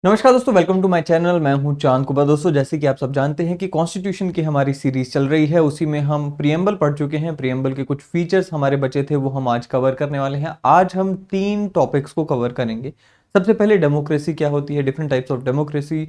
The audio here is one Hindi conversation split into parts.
नमस्कार दोस्तों, वेलकम टू माय चैनल। मैं हूं चांद कुबा। दोस्तों, जैसे कि आप सब जानते हैं कि कॉन्स्टिट्यूशन की हमारी सीरीज चल रही है, उसी में हम प्रियम्बल पढ़ चुके हैं। प्रियम्बल के कुछ फीचर्स हमारे बचे थे, वो हम आज कवर करने वाले हैं। आज हम 3 टॉपिक्स को कवर करेंगे। सबसे पहले डेमोक्रेसी क्या होती है, different types of democracy,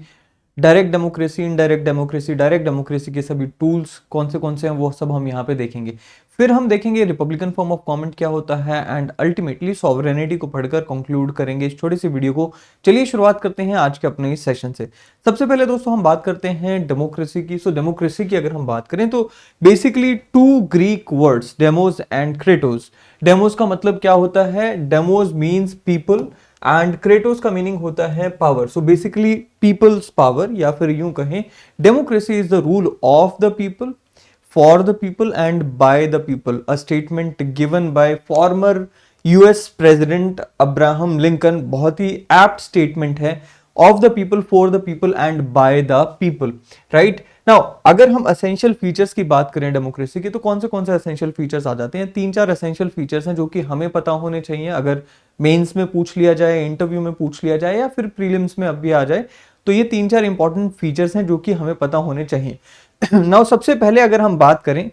direct democracy, indirect democracy, direct democracy के सभी टूल्स कौन से हैं वो सब हम यहाँ पे देखेंगे। फिर हम देखेंगे रिपब्लिकन फॉर्म ऑफ गवर्नमेंट क्या होता है एंड अल्टीमेटली सॉवरेनिटी को पढ़कर कंक्लूड करेंगे इस छोटी सी वीडियो को। चलिए शुरुआत करते हैं आज के अपने इस सेशन से। सबसे पहले दोस्तों हम बात करते हैं डेमोक्रेसी की। डेमोक्रेसी की अगर हम बात करें तो basically 2 Greek words, demos and Kratos. Demos का मतलब क्या होता है? Demos means people and Kratos का मीनिंग होता है power. So basically peoples power, या फिर यूं कहें democracy is the rule of the people, for the people and by the people. A statement given by former US president Abraham Lincoln. बहुत ही एप्ट स्टेटमेंट है, of the people, for the people and by the people. Right now, अगर हम एसेंशियल फीचर्स की बात करें डेमोक्रेसी की, तो कौन से एसेंशियल फीचर्स आ जाते हैं? 3-4 एसेंशियल फीचर्स हैं जो कि हमें पता होने चाहिए। अगर मेंस में पूछ लिया जाए, इंटरव्यू में पूछ लिया जाए, या फिर प्रीलिम्स में अब भी आ जाए, तो ये 3-4 इंपॉर्टेंट फीचर्स हैं जो कि हमें पता होने चाहिए। नाउ सबसे पहले अगर हम बात करें,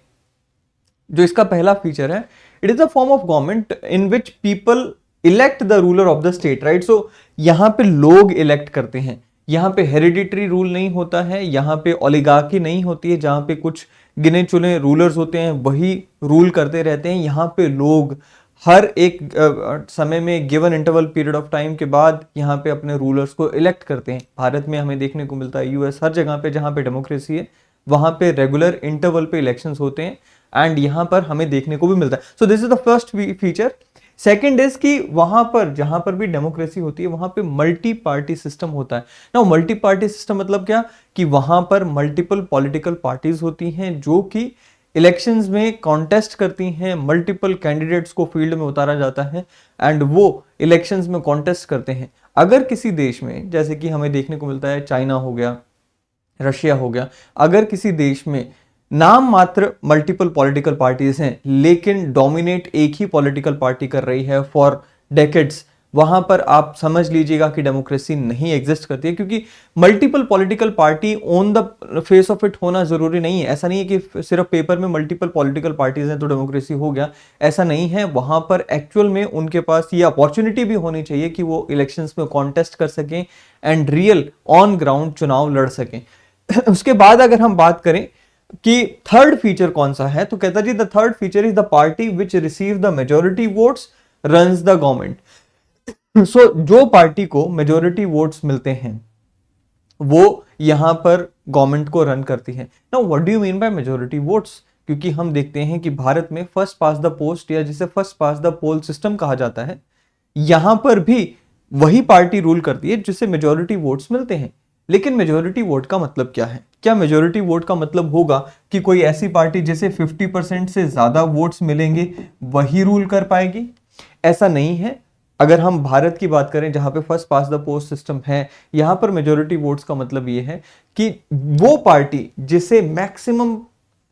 जो इसका पहला फीचर है, it is a form of government in which people elect the ruler of the state. Right, so यहां पे लोग इलेक्ट करते हैं। यहां पे हेरिडिटरी रूल नहीं होता है, यहां पे ओलिगार्की नहीं होती है जहां पे कुछ गिने चुने रूलर्स होते हैं वही रूल करते रहते हैं। यहां पे लोग हर एक समय में given interval period of time के बाद यहाँ पे अपने रूलर्स को इलेक्ट करते हैं। भारत में हमें देखने को मिलता है, यूएस, हर जगह पे जहाँ पे डेमोक्रेसी है वहां पे रेगुलर इंटरवल पे इलेक्शंस होते हैं एंड यहाँ पर हमें देखने को भी मिलता है। So this is the first feature. Second is कि वहां पर जहां पर भी डेमोक्रेसी होती है वहां पे मल्टी पार्टी सिस्टम होता है। ना मल्टी पार्टी सिस्टम मतलब क्या? कि वहां पर मल्टीपल पॉलिटिकल पार्टीज होती हैं जो कि इलेक्शंस में कॉन्टेस्ट करती हैं। मल्टीपल कैंडिडेट्स को फील्ड में उतारा जाता है एंड वो इलेक्शंस में कॉन्टेस्ट करते हैं। अगर किसी देश में, जैसे कि हमें देखने को मिलता है चाइना हो गया, रशिया हो गया, अगर किसी देश में नाम मात्र मल्टीपल पॉलिटिकल पार्टीज हैं लेकिन डोमिनेट एक ही पॉलिटिकल पार्टी कर रही है फॉर डेकेड्स, वहां पर आप समझ लीजिएगा कि डेमोक्रेसी नहीं एग्जिस्ट करती है। क्योंकि multiple political party on the face of it होना जरूरी नहीं है। ऐसा नहीं है कि सिर्फ पेपर में मल्टीपल पॉलिटिकल पार्टीज हैं तो डेमोक्रेसी हो गया, ऐसा नहीं है। वहां पर एक्चुअल में उनके पास ये अपॉर्चुनिटी भी होनी चाहिए कि वो इलेक्शंस में कॉन्टेस्ट कर सकें एंड रियल ऑन ग्राउंड चुनाव लड़ सकें। उसके बाद अगर हम बात करें कि थर्ड फीचर कौन सा है, तो कहता जी the third feature is the party which receive the majority votes runs the government. So जो पार्टी को मेजोरिटी वोट्स मिलते हैं वो यहां पर गवर्नमेंट को रन करती है। Now what do you mean by majority votes? क्योंकि हम देखते हैं कि भारत में फर्स्ट पास द पोस्ट, या जिसे फर्स्ट पास द पोल सिस्टम कहा जाता है, यहां पर भी वही पार्टी रूल करती है जिसे मेजोरिटी वोट्स मिलते हैं। लेकिन मेजोरिटी वोट का मतलब क्या है? क्या मेजोरिटी वोट का मतलब होगा कि कोई ऐसी पार्टी जिसे 50% से ज्यादा वोट्स मिलेंगे वही रूल कर पाएगी? ऐसा नहीं है। अगर हम भारत की बात करें जहां पे first past the post system है, यहां पर मेजोरिटी वोट्स का मतलब यह है कि वो पार्टी जिसे मैक्सिमम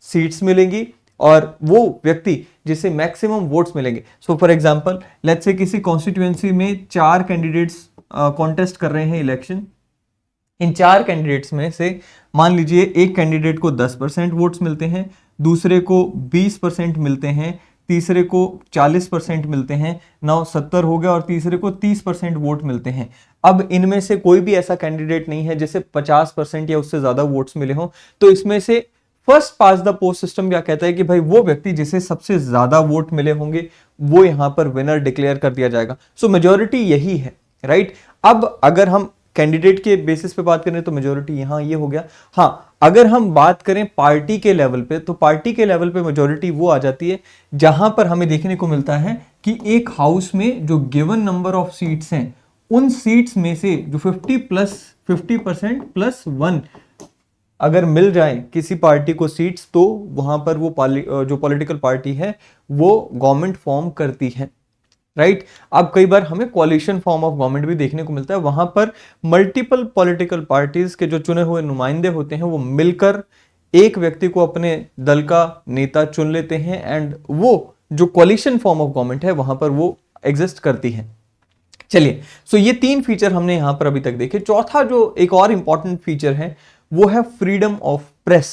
सीट्स मिलेंगी और वो व्यक्ति जिसे मैक्सिमम वोट्स मिलेंगे। So for example, let's say किसी कॉन्स्टिट्यूएंसी में 4 कैंडिडेट्स कॉन्टेस्ट कर रहे हैं इलेक्शन। इन 4 कैंडिडेट्स में से मान लीजिए एक कैंडिडेट को 10% वोट्स मिलते हैं, दूसरे को 20% मिलते हैं, तीसरे को 40% मिलते हैं, 70 हो गया, और तीसरे को 30% वोट मिलते हैं। अब इनमें से कोई भी ऐसा कैंडिडेट नहीं है जिसे 50% या उससे ज्यादा वोट्स मिले हों। तो इसमें से first past the post system क्या कहता है कि भाई वो व्यक्ति जिसे सबसे ज्यादा वोट मिले होंगे वो यहां पर विनर डिक्लेयर कर दिया जाएगा। सो मेजोरिटी यही है। राइट, अब अगर हम कैंडिडेट के बेसिस पे बात करें तो मेजोरिटी यहां ये हो गया। हाँ, अगर हम बात करें पार्टी के लेवल पे, तो पार्टी के लेवल पे मेजोरिटी वो आ जाती है जहां पर हमें देखने को मिलता है कि एक हाउस में जो गिवन नंबर ऑफ सीट्स हैं, उन सीट्स में से जो 50% प्लस 1 अगर मिल जाए किसी पार्टी को सीट्स, तो वहां पर वो जो पॉलिटिकल पार्टी है वो गवर्नमेंट फॉर्म करती है। राइट, अब कई बार हमें कोalition फॉर्म ऑफ गवर्नमेंट भी देखने को मिलता है। वहां पर मल्टीपल पॉलिटिकल पार्टीज के जो चुने हुए नुमाइंदे होते हैं वो मिलकर एक व्यक्ति को अपने दल का नेता चुन लेते हैं एंड वो जो कोalition फॉर्म ऑफ गवर्नमेंट है वहां पर वो एग्जिस्ट करती है। चलिए, सो ये 3 फीचर हमने यहां पर अभी तक देखे। चौथा जो एक और इंपॉर्टेंट फीचर है वो है freedom of press.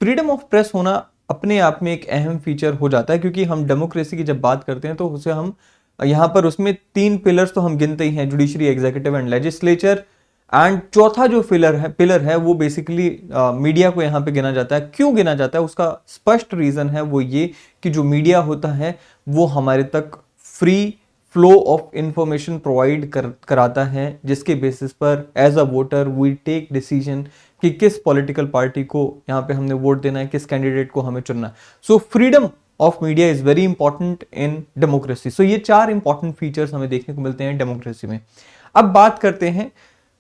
Freedom of press होना अपने आप में एक अहम फीचर हो जाता है, क्योंकि हम डेमोक्रेसी की जब बात करते हैं तो उसे हम यहां पर उसमें 3 पिलर्स तो हम गिनते ही हैं, judiciary, executive and legislature. And चौथा जो पिलर है वो बेसिकली मीडिया को यहाँ पे गिना जाता है। क्यों गिना जाता है? उसका स्पष्ट रीजन है वो ये कि जो मीडिया होता है वो हमारे तक free flow of information provide कराता है, जिसके बेसिस पर as a voter we take decision कि किस पॉलिटिकल पार्टी को यहाँ पे हमने वोट देना है, किस कैंडिडेट को हमें चुनना है। So freedom of media is very important in democracy. So ये 4 इंपॉर्टेंट फीचर्स हमें देखने को मिलते हैं डेमोक्रेसी में। अब बात करते हैं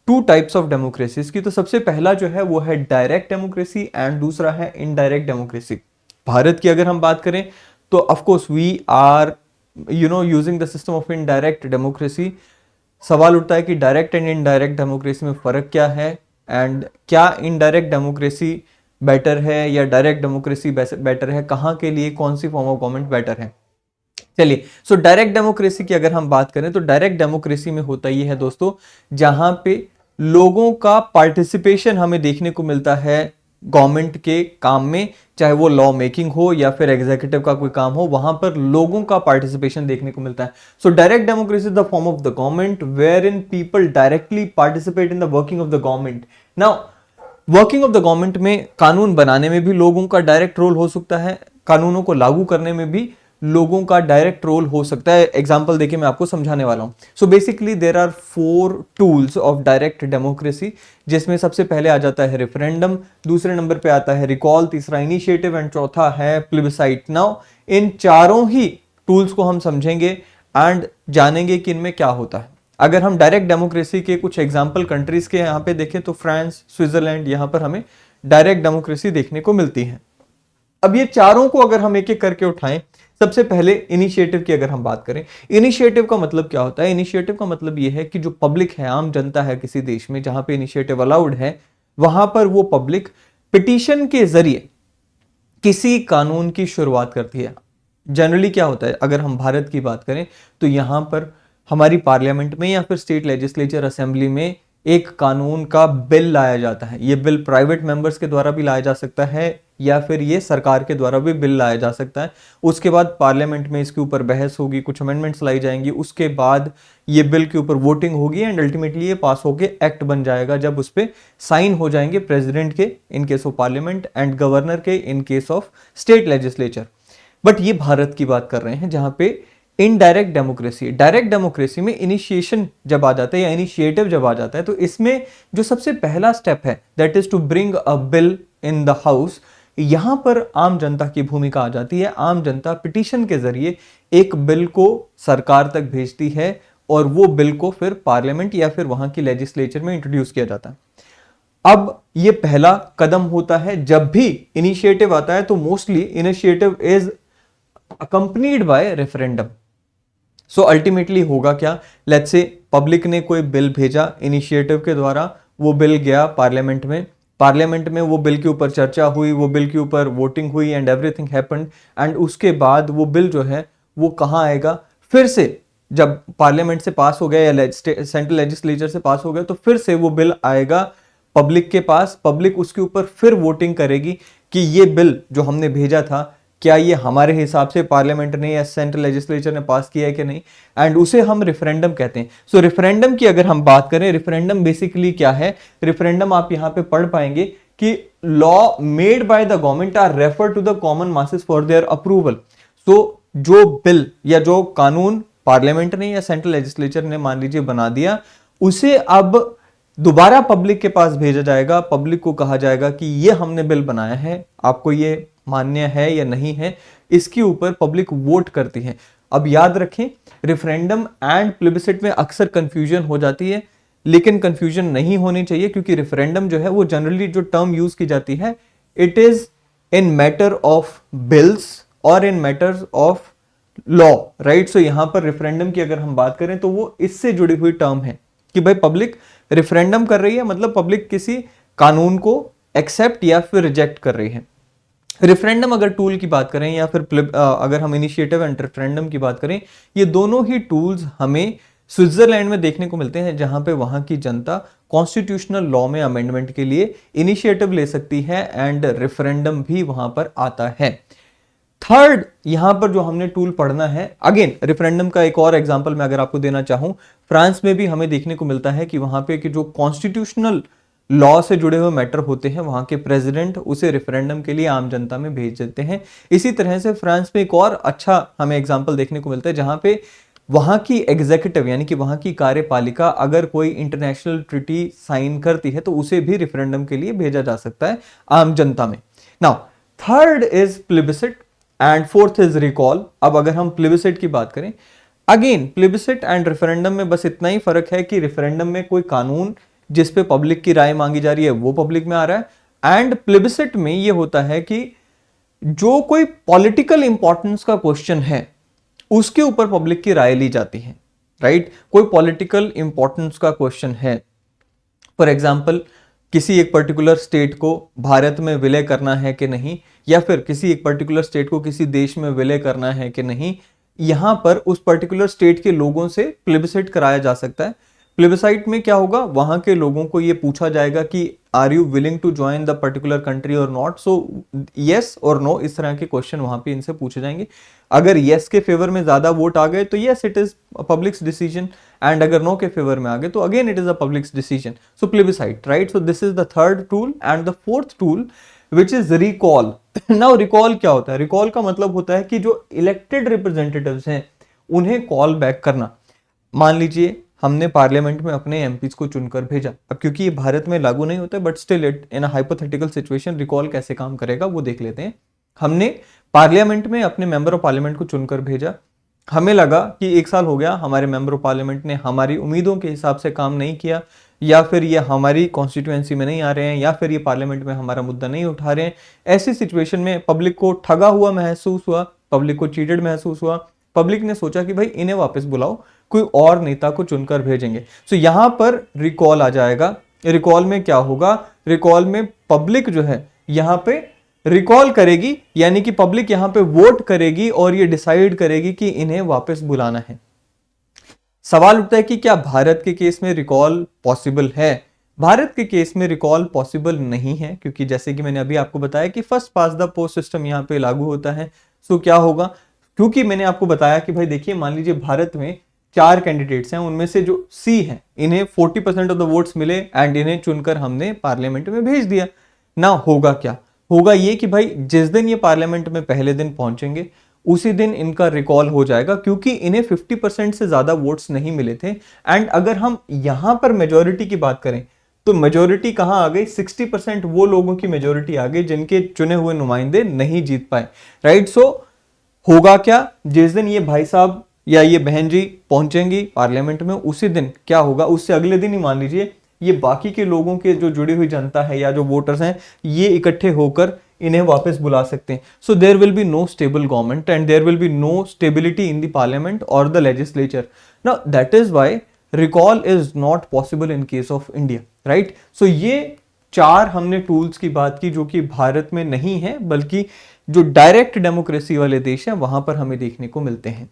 2 टाइप्स ऑफ डेमोक्रेसीज की। तो सबसे पहला जो है वो है डायरेक्ट डेमोक्रेसी एंड दूसरा है इनडायरेक्ट डेमोक्रेसी। भारत की अगर हम बात करें तो of course we are using the system of indirect democracy. सवाल उठता है कि डायरेक्ट एंड इनडायरेक्ट डेमोक्रेसी में फर्क क्या है, एंड क्या इनडायरेक्ट डेमोक्रेसी बेटर है या डायरेक्ट डेमोक्रेसी बेटर है, कहां के लिए कौन सी फॉर्म ऑफ गवर्नमेंट बेटर है। चलिए, सो डायरेक्ट डेमोक्रेसी की अगर हम बात करें तो डायरेक्ट डेमोक्रेसी में होता ये है दोस्तों, जहां पे लोगों का पार्टिसिपेशन हमें देखने को मिलता है गवर्नमेंट के काम में, चाहे वो लॉ मेकिंग हो या फिर एग्जीक्यूटिव का कोई काम हो, वहां पर लोगों का पार्टिसिपेशन देखने को मिलता है। So direct democracy is the form of the government wherein people directly participate in the working of the government. Now working of the government में कानून बनाने में भी लोगों का डायरेक्ट रोल हो सकता है, कानूनों को लागू करने में भी लोगों का डायरेक्ट रोल हो सकता है। एग्जांपल देखिए, मैं आपको समझाने वाला हूं। So basically there are 4 tools of direct democracy, जिसमें सबसे पहले आ जाता है रेफरेंडम, दूसरे नंबर पे आता है रिकॉल, तीसरा इनिशिएटिव एंड चौथा है प्लेबिसाइट। नाउ इन चारों ही टूल्स को हम समझेंगे एंड जानेंगे कि इनमें क्या होता है। अगर हम डायरेक्ट डेमोक्रेसी के कुछ एग्जाम्पल कंट्रीज के यहाँ पे देखें तो फ्रांस, स्विट्जरलैंड, यहाँ पर हमें डायरेक्ट डेमोक्रेसी देखने को मिलती है। अब ये चारों को अगर हम एक एक करके उठाएं, सबसे पहले इनिशिएटिव की अगर हम बात करें, इनिशिएटिव का मतलब क्या होता है? इनिशिएटिव का मतलब यह है कि जो पब्लिक है, आम जनता है किसी देश में जहां पे इनिशिएटिव अलाउड है, वहां पर वो पब्लिक पिटीशन के जरिए किसी कानून की शुरुआत करती है। जनरली क्या होता है, अगर हम भारत की बात करें तो यहां पर हमारी पार्लियामेंट में या फिर स्टेट लेजिस्लेचर असेंबली में एक कानून का बिल लाया जाता है। ये बिल प्राइवेट मेंबर्स के द्वारा भी लाया जा सकता है या फिर ये सरकार के द्वारा भी बिल लाया जा सकता है। उसके बाद पार्लियामेंट में इसके ऊपर बहस होगी, कुछ अमेंडमेंट्स लाई जाएंगी, उसके बाद ये बिल के ऊपर वोटिंग होगी एंड अल्टीमेटली ये पास होके एक्ट बन जाएगा, जब उस पर साइन हो जाएंगे प्रेसिडेंट के in case of parliament and governor के in case of state legislature. But ये भारत की बात कर रहे हैं जहां पे इनडायरेक्ट डेमोक्रेसी, डायरेक्ट डेमोक्रेसी में इनिशिएशन जब आ जाता है या इनिशिएटिव जब आ जाता है, तो इसमें जो सबसे पहला स्टेप है that is to bring a bill in the house. यहां पर आम जनता की भूमिका आ जाती है। आम जनता पिटीशन के जरिए एक बिल को सरकार तक भेजती है और वो बिल को फिर पार्लियामेंट या फिर वहां की लेजिस्लेचर में इंट्रोड्यूस किया जाता है। अब ये पहला कदम होता है। जब भी इनिशिएटिव आता है तो mostly initiative is accompanied by referendum. So ultimately होगा क्या, लेट्स से पब्लिक ने कोई बिल भेजा इनिशिएटिव के द्वारा, वो बिल गया पार्लियामेंट में, पार्लियामेंट में वो बिल के ऊपर चर्चा हुई, वो बिल के ऊपर वोटिंग हुई एंड एवरीथिंग हैपेंड, एंड उसके बाद वो बिल जो है वो कहाँ आएगा, फिर से जब पार्लियामेंट से पास हो गया या सेंट्रल लेजिस्लेचर से पास हो गया तो फिर से वो बिल आएगा पब्लिक के पास। पब्लिक उसके ऊपर फिर वोटिंग करेगी कि ये बिल जो हमने भेजा था क्या ये हमारे हिसाब से पार्लियामेंट ने या सेंट्रल लेजिस्लेचर ने पास किया है कि नहीं, एंड उसे हम रेफरेंडम कहते हैं। सो रेफरेंडम की अगर हम बात करें, रेफरेंडम बेसिकली क्या है? रेफरेंडम आप यहां पे पढ़ पाएंगे कि law made by the government are refer to the common masses for their approval. So जो बिल या जो कानून पार्लियामेंट ने या सेंट्रल लेजिस्लेचर ने मान लीजिए बना दिया, उसे अब दोबारा पब्लिक के पास भेजा जाएगा। पब्लिक को कहा जाएगा कि ये हमने बिल बनाया है, आपको ये मान्य है या नहीं है, इसके ऊपर पब्लिक वोट करती है। अब याद रखें, रेफरेंडम एंड प्लेबिसाइट में अक्सर कंफ्यूजन हो जाती है, लेकिन कंफ्यूजन नहीं होनी चाहिए, क्योंकि रेफरेंडम जो है वो जनरली जो टर्म यूज की जाती है, it is in matter of bills और इन matters of law, right. So यहां पर रेफरेंडम की अगर हम बात करें तो वो इससे जुड़ी हुई टर्म है कि भाई पब्लिक रेफरेंडम कर रही है, मतलब पब्लिक किसी कानून को एक्सेप्ट या फिर रिजेक्ट कर रही है। रेफरेंडम अगर टूल की बात करें या फिर अगर हम इनिशिएटिव एंड रेफरेंडम की बात करें, ये दोनों ही टूल्स हमें स्विट्जरलैंड में देखने को मिलते हैं, जहां पे वहां की जनता कॉन्स्टिट्यूशनल लॉ में अमेंडमेंट के लिए इनिशिएटिव ले सकती है एंड रेफरेंडम भी वहां पर आता है। थर्ड यहां पर जो हमने टूल पढ़ना है, अगेन रेफरेंडम का एक और एग्जांपल मैं अगर आपको देना चाहूं, फ्रांस में भी हमें देखने को मिलता है कि वहां पे कि जो कॉन्स्टिट्यूशनल लॉ से जुड़े हुए मैटर होते हैं, वहां के प्रेसिडेंट उसे रेफरेंडम के लिए आम जनता में भेज देते हैं। इसी तरह से फ्रांस में एक और अच्छा हमें एग्जांपल देखने को मिलता है, जहां पे वहां की एग्जीक्यूटिव यानी कि वहां की कार्यपालिका अगर कोई इंटरनेशनल ट्रीटी साइन करती है तो उसे भी रेफरेंडम के लिए भेजा जा सकता है आम जनता में। Now third is plebiscite and fourth is recall. अब अगर हम प्लेबिसिट की बात करें, अगेन प्लेबिसिट एंड रेफरेंडम में बस इतना ही फर्क है कि रेफरेंडम में कोई कानून जिस पे पब्लिक की राय मांगी जा रही है वो पब्लिक में आ रहा है, एंड प्लेबिसिट में ये होता है कि जो कोई पॉलिटिकल इंपॉर्टेंस का क्वेश्चन है उसके ऊपर पब्लिक की राय ली जाती है, राइट। कोई पॉलिटिकल इंपॉर्टेंस का क्वेश्चन है, फॉर एग्जाम्पल किसी एक पर्टिकुलर स्टेट को भारत में विलय करना है कि नहीं, या फिर किसी एक पर्टिकुलर स्टेट को किसी देश में विलय करना है कि नहीं, यहां पर उस पर्टिकुलर स्टेट के लोगों से प्लेबिसाइट कराया जा सकता है। प्लेबिसाइट में क्या होगा, वहां के लोगों को यह पूछा जाएगा कि are you willing to join the particular country और नॉट, सो यस और नो, इस तरह के क्वेश्चन वहां पे इनसे पूछे जाएंगे। अगर यस के फेवर में ज्यादा वोट आ गए तो yes it is publics decision, and अगर नो के फेवर में आ गए तो again it is a publics decision, so plebiscite, right. So this is the third tool and the fourth tool which is recall. Now recall क्या होता है? रिकॉल का मतलब होता है कि जो इलेक्टेड रिप्रेजेंटेटिव्स हैं उन्हें कॉल बैक करना। मान लीजिए हमने पार्लियामेंट में अपने एमपीज को चुनकर भेजा, अब क्योंकि ये भारत में लागू नहीं होता, but still it in a hypothetical situation recall कैसे काम करेगा वो देख लेते हैं। हमने पार्लियामेंट में अपने मेंबर ऑफ पार्लियामेंट को चुनकर भेजा, हमें लगा कि 1 साल हो गया हमारे मेंबर ऑफ पार्लियामेंट ने हमारी उम्मीदों के हिसाब से काम नहीं किया, या फिर ये हमारी कॉन्स्टिट्यूएंसी में नहीं आ रहे हैं, या फिर ये पार्लियामेंट में हमारा मुद्दा नहीं उठा रहे हैं। ऐसी सिचुएशन में पब्लिक को ठगा हुआ महसूस हुआ, पब्लिक को चीटेड महसूस हुआ, पब्लिक ने सोचा कि भाई इन्हें वापस बुलाओ, कोई और नेता को चुनकर भेजेंगे। सो यहां पर रिकॉल आ जाएगा। रिकॉल में क्या होगा, रिकॉल में पब्लिक जो है यहां पे रिकॉल करेगी, यानी कि पब्लिक यहां पे वोट करेगी और ये डिसाइड करेगी कि इन्हें वापस बुलाना है। सवाल उठता है कि क्या भारत के केस में रिकॉल पॉसिबल है? भारत के केस में रिकॉल पॉसिबल नहीं है, क्योंकि जैसे कि मैंने अभी आपको बताया कि first past the post system यहां पे लागू होता है। सो क्या होगा, क्योंकि मैंने आपको बताया कि भाई देखिए मान लीजिए भारत में 4 कैंडिडेट्स हैं, उनमें से जो सी हैं इन्हें 40% ऑफ द वोट्स मिले एंड इन्हें चुनकर हमने पार्लियामेंट में भेज दिया ना। होगा क्या, होगा ये कि भाई जिस दिन ये पार्लियामेंट में पहले दिन पहुंचेंगे उसी दिन इनका रिकॉल हो जाएगा, क्योंकि इन्हें 50% से ज्यादा वोट्स नहीं मिले थे। एंड अगर हम यहां पर मेजोरिटी की बात करें तो मेजोरिटी कहां आ गई, 60% वो लोगों की मेजोरिटी आ गई जिनके चुने हुए नुमाइंदे नहीं जीत पाए, राइट। सो होगा क्या, जिस दिन ये भाई साहब या ये बहन जी पहुंचेंगी पार्लियामेंट में उसी दिन क्या होगा, उससे अगले दिन ही मान लीजिए ये बाकी के लोगों के जो जुड़ी हुई जनता है या जो वोटर्स हैं ये इकट्ठे होकर इन्हें वापस बुला सकते हैं। So there will be no stable government and there will be no stability in the parliament और the legislature. Now that is why recall is not possible in case of India, right. So ये 4 हमने टूल्स की बात की जो कि भारत में नहीं है, बल्कि जो डायरेक्ट डेमोक्रेसी वाले देश हैं वहां पर हमें देखने को मिलते हैं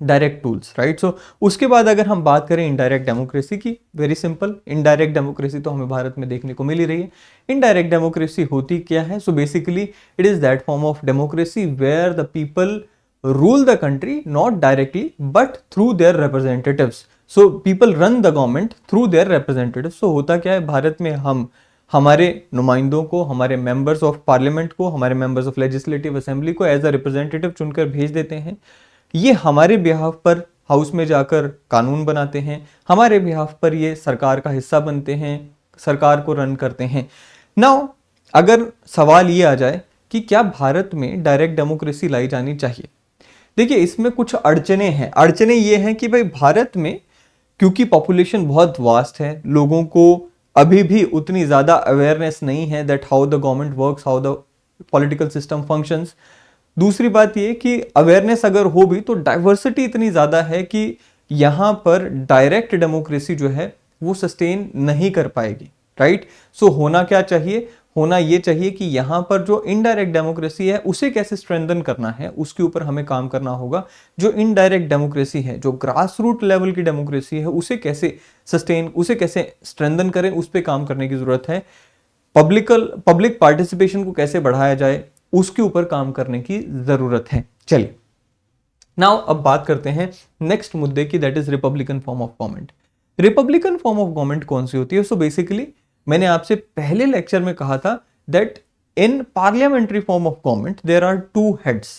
डायरेक्ट टूल्स, राइट। सो उसके बाद अगर हम बात करें इनडायरेक्ट डेमोक्रेसी की, वेरी सिंपल, इनडायरेक्ट डेमोक्रेसी तो हमें भारत में देखने को मिल ही रही है। इनडायरेक्ट डेमोक्रेसी होती क्या है? So basically it is that form of democracy where the people rule the country not directly but through their representatives. So people run the government through their representatives. So होता क्या है, भारत में हम हमारे नुमाइंदों को, हमारे मेंबर्स ऑफ पार्लियामेंट को, हमारे मेंबर्स ऑफ लेजिस्लेटिव असेंबली को एज अ रिप्रेजेंटेटिव चुनकर भेज देते हैं। ये हमारे बिहाफ पर हाउस में जाकर कानून बनाते हैं, हमारे बिहाफ पर ये सरकार का हिस्सा बनते हैं, सरकार को रन करते हैं। नाउ अगर सवाल ये आ जाए कि क्या भारत में डायरेक्ट डेमोक्रेसी लाई जानी चाहिए, देखिए इसमें कुछ अड़चने हैं। अड़चने ये हैं कि भाई भारत में क्योंकि पॉपुलेशन बहुत वास्ट है, लोगों को अभी भी उतनी ज्यादा अवेयरनेस नहीं है that how the government works, how the political system functions. दूसरी बात ये कि अवेयरनेस अगर हो भी तो डाइवर्सिटी इतनी ज्यादा है कि यहां पर डायरेक्ट डेमोक्रेसी जो है वो सस्टेन नहीं कर पाएगी, राइट। सो होना क्या चाहिए, होना ये चाहिए कि यहाँ पर जो इनडायरेक्ट डेमोक्रेसी है उसे कैसे स्ट्रेंथन करना है, उसके ऊपर हमें काम करना होगा। जो इनडायरेक्ट डेमोक्रेसी है, जो ग्रास रूट लेवल की डेमोक्रेसी है, उसे कैसे सस्टेन, उसे कैसे स्ट्रेंथन करें, उस पर काम करने की जरूरत है। पब्लिक पार्टिसिपेशन को कैसे बढ़ाया जाए, उसके ऊपर काम करने की जरूरत है। चलिए नाउ अब बात करते हैं नेक्स्ट मुद्दे की, that is Republican form of government. Republican form of government कौन सी होती है? सो बेसिकली मैंने आपसे पहले लेक्चर में कहा था that in parliamentary form of government there are two heads,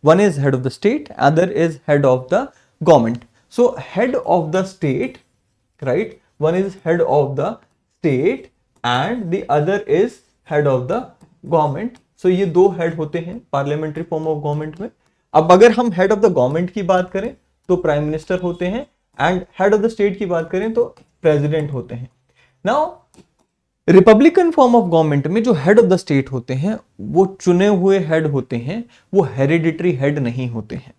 one is head of the state, other is head of the government. So head of the state, right, one is head of the state and the other is head of the government. So ये दो हेड होते हैं पार्लियामेंट्री फॉर्म ऑफ गवर्नमेंट में। अब अगर हम हेड ऑफ द गवर्नमेंट की बात करें तो प्राइम मिनिस्टर होते हैं, and head of the state की बात करें तो प्रेसिडेंट होते हैं। Now Republican form of government में जो हेड ऑफ द स्टेट होते हैं वो चुने हुए हेड होते हैं, वो हेरिडिटरी हेड नहीं होते हैं।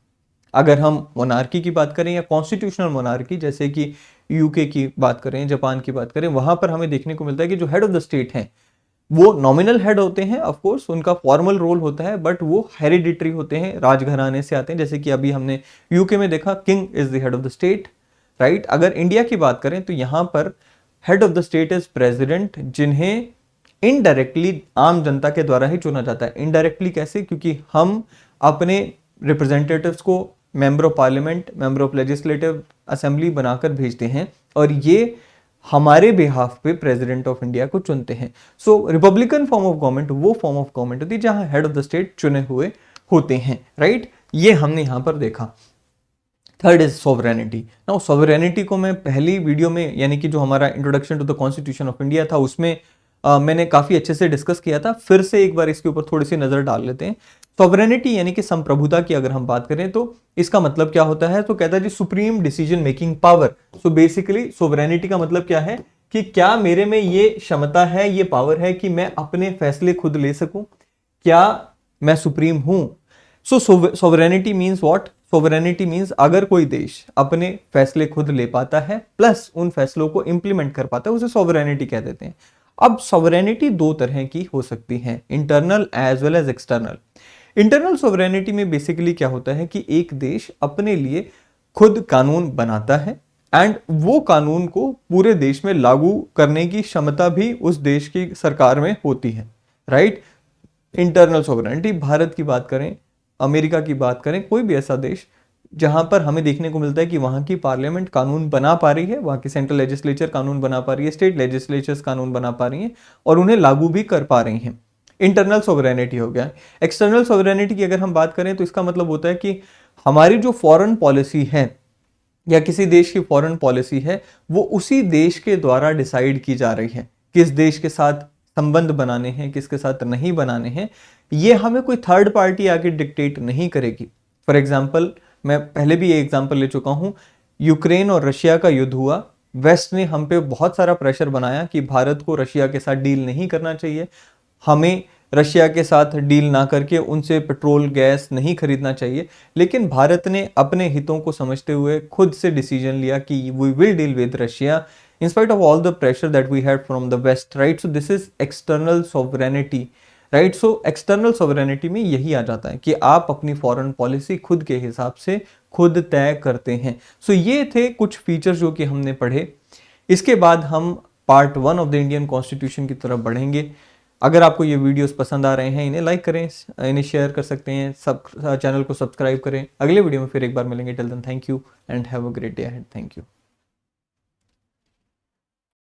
अगर हम मोनार्की की बात करें या कॉन्स्टिट्यूशनल मोनार्की जैसे कि यूके की बात करें, जापान की बात करें, वहां पर हमें देखने को मिलता है कि जो हेड ऑफ द स्टेट हैं वो नॉमिनल हेड होते हैं, ऑफ कोर्स उनका फॉर्मल रोल होता है, बट वो हेरिडिटरी होते हैं, राजघराने से आते हैं। जैसे कि अभी हमने यूके में देखा, king is the head of the state, right. अगर इंडिया की बात करें तो यहां पर head of the state is president, जिन्हें इनडायरेक्टली आम जनता के द्वारा ही चुना जाता है। इनडायरेक्टली कैसे? क्योंकि हम अपने रिप्रेजेंटेटिव्स को member of parliament, member of legislative assembly बनाकर भेजते हैं और ये हमारे बिहाफ पे प्रेसिडेंट ऑफ इंडिया को चुनते हैं। सो रिपब्लिकन फॉर्म ऑफ गवर्नमेंट वो फॉर्म ऑफ गवर्नमेंट होती है जहां हेड ऑफ द स्टेट चुने हुए होते हैं, राइट। ये हमने यहां पर देखा। Third is sovereignty. Now sovereignty को मैं पहली वीडियो में, यानी कि जो हमारा introduction to the constitution of India था, उसमें मैंने काफी अच्छे से डिस्कस किया था। फिर से एक बार इसके ऊपर थोड़ी सी नजर डाल लेते हैं। सॉवरेनिटी यानी कि संप्रभुता की अगर हम बात करें तो इसका मतलब क्या होता है? तो कहता है जी supreme decision making power. So basically sovereignty का मतलब क्या है कि क्या मेरे में ये क्षमता है, ये पावर है कि मैं अपने फैसले खुद ले सकूं? क्या मैं सुप्रीम हूं? So sovereignty means what? Sovereignty means अगर कोई देश अपने फैसले खुद ले पाता है प्लस उन फैसलों को इंप्लीमेंट कर पाता है, उसे सोवरेनिटी कह देते हैं। अब सोवरेनिटी दो तरह की हो सकती है, internal as well as external. Internal sovereignty में बेसिकली क्या होता है कि एक देश अपने लिए खुद कानून बनाता है एंड वो कानून को पूरे देश में लागू करने की क्षमता भी उस देश की सरकार में होती है, राइट। इंटरनल सोवरेनिटी, भारत की बात करें, अमेरिका की बात करें, कोई भी ऐसा देश जहां पर हमें देखने को मिलता है कि वहां की पार्लियामेंट कानून बना पा रही है, वहां की सेंट्रल लेजिस्लेचर कानून बना पा रही है, स्टेट लेजिस्लेचर्स कानून बना पा रही हैं और उन्हें लागू भी कर पा रही हैं। इंटरनल सोवरेनिटी हो गया। एक्सटर्नल सोवरेनिटी की अगर हम बात करें तो इसका मतलब होता है कि हमारी जो फॉरेन पॉलिसी है या किसी देश की फॉरेन पॉलिसी है वो उसी देश के द्वारा डिसाइड की जा रही है। किस देश के साथ संबंध बनाने हैं, किसके साथ नहीं बनाने हैं, ये हमें कोई थर्ड पार्टी आके डिक्टेट नहीं करेगी। फॉर एग्जाम्पल, मैं पहले भी ये एग्जाम्पल ले चुका हूं, यूक्रेन और रशिया का युद्ध हुआ, वेस्ट ने हम पे बहुत सारा प्रेशर बनाया कि भारत को रशिया के साथ डील नहीं करना चाहिए, हमें रशिया के साथ डील ना करके उनसे पेट्रोल गैस नहीं खरीदना चाहिए। लेकिन भारत ने अपने हितों को समझते हुए खुद से डिसीजन लिया कि we will deal with Russia in spite of all the pressure that we had from the west, right? So this is external sovereignty, right? So external sovereignty में यही आ जाता है कि आप अपनी फॉरेन पॉलिसी खुद के हिसाब से खुद तय करते हैं। सो ये थे कुछ फीचर्स जो कि हमने पढ़े। इसके बाद हम part 1 of the Indian constitution की तरफ बढ़ेंगे। अगर आपको ये वीडियोस पसंद आ रहे हैं, इन्हें लाइक करें, इन्हें शेयर कर सकते हैं, सब चैनल को सब्सक्राइब करें। अगले वीडियो में फिर एक बार मिलेंगे। Till then thank you and have a great day ahead. Thank you.